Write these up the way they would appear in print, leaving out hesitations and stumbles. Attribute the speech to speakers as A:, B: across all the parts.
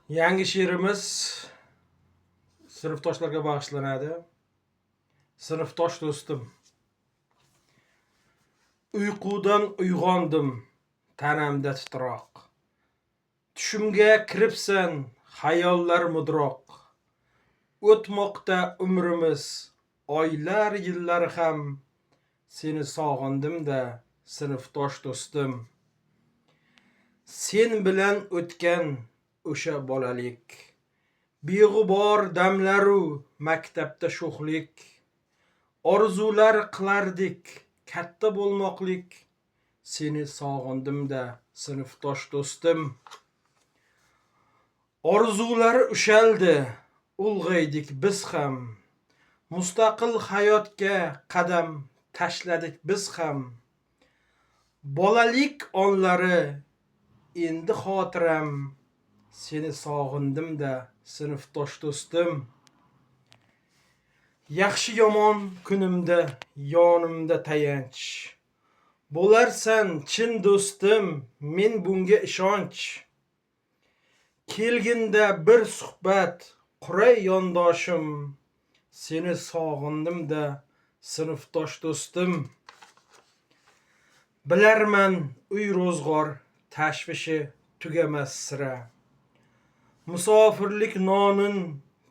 A: Yangi she'rimiz sinfdoshlarga bag'ishlanadi. Sinfdosh do'stim. Uyqudan uyg'ondim, tanamda titroq. Tushimga kiribsan, xayollar mudroq. O'tmoqda umrimiz, oylar, yillar ham. Seni sog'indim-da, sinfdosh do'stim. Sen bilan o'tgan o'sha bolalik, beg'ubor damlaru maktabda sho'xlik, orzular qilardik katta bo'lmoqlik. Seni sog'indim-da, sinfdosh do'stim. Orzular ushaldi, ulg'aydik biz ham. Mustaqil hayotga qadam tashladik biz ham. Bolalik onlari endi xotiram. Seni sog'indim-da, sinfdosh do'stim. Yaxshi yomon kunimda yonimda tayanch. Bo'larsan chin do'stim, men bunga ishonch. Kelginda bir suhbat quray yondoshim. Seni sog'indim-da, sinfdosh do'stim. Bilarman uy ro'zg'or tashvishi tugamas sira. Musofirlik nonin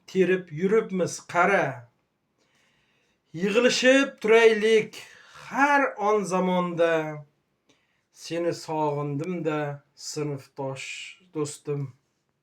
A: terib yuribmiz qara. Yig'ilishib turaylik har on zamonda. Seni sog'indim-da, sinfdosh do'stim.